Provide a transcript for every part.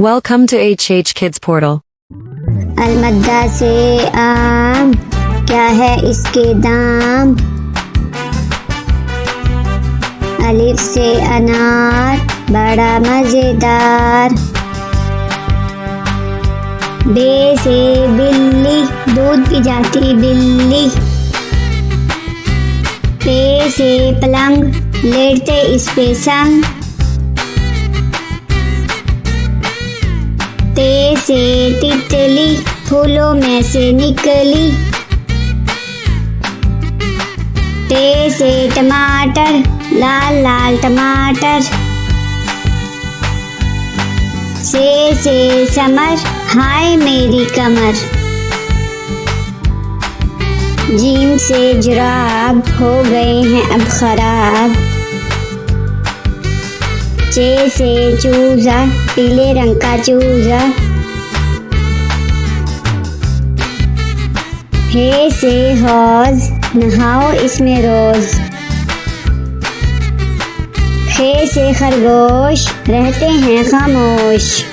Welcome to HH Kids Portal. अलमद्दा से आम, क्या है इसके दाम। अलिफ से अनार, बड़ा मजेदार। बे से बिल्ली, दूध पी जाती बिल्ली। पे से पलंग, लेटते इस पे संग। ते से तितली, फूलों में से निकली। टे से टमाटर, लाल लाल टमाटर। से समर, हाय मेरी कमर। जीम से जुराब, हो गए हैं अब खराब। चे से चूजा, पीले रंग का चूजा। हे से हौज, नहाओ इसमें रोज। खे से खरगोश, रहते हैं खामोश।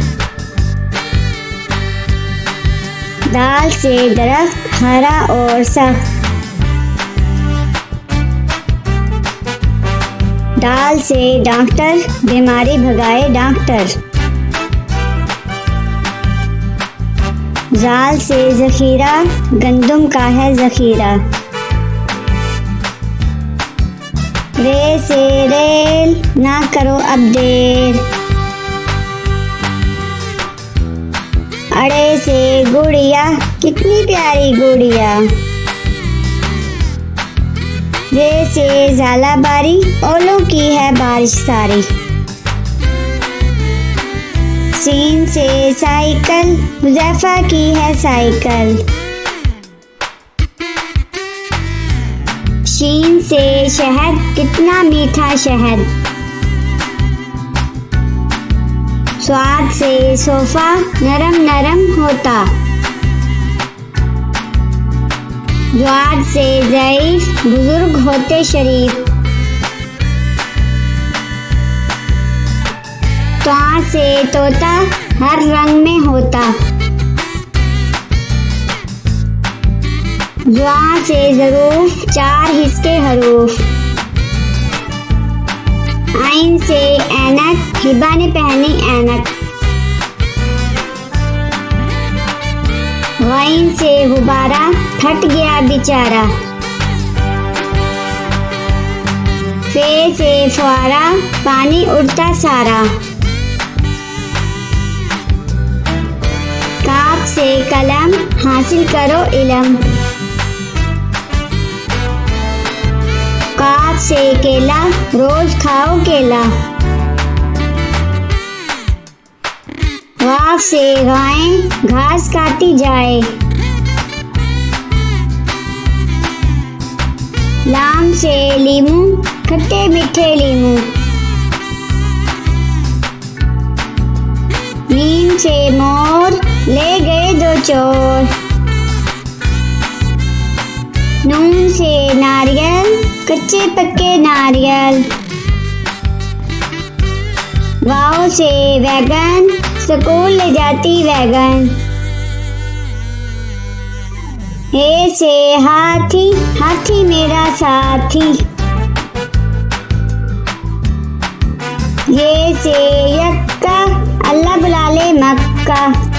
दाल से दरख्त, हरा और सख्त। दाल से डॉक्टर, बीमारी भगाए डॉक्टर। जाल से जखीरा, गंदुम का है जखीरा। रे से रेल, ना करो अब देर। अड़े से गुड़िया, कितनी प्यारी गुड़िया। रे से झालाबारी, ओलों की है बारिश सारी। सीन से साइकिल, हुज़ैफा की है साइकिल। शीन से शहद, कितना मीठा शहद। स्वाद से सोफा, नरम नरम होता। ज्वाद से ज़ईफ, बुजुर्ग होते शरीफ। त्वा से तोता, हर रंग में होता। ज्वा से ज़रूफ, चार हिस्से हरूफ। आइन से ऐनक, हिबा ने पहनी ऐनक। गैन से गुब्बारा, फट गया बेचारा। फे से फुआरा, पानी उड़ता सारा। काफ से कलम, हासिल करो इलम। काफ से केला, रोज खाओ केला। वाफ से गाय, घास काटी जाए। लाम से लीमू, खट्टे मीठे लीमू। मीम से मोर, ले गए दो चोर। नून से नारियल, कच्चे पक्के नारियल। वाव से वैगन, स्कूल ले जाती वैगन। हे से हाथी, हाथी मेरा साथी। ये से यक्का, अल्लाह बुला ले मक्का।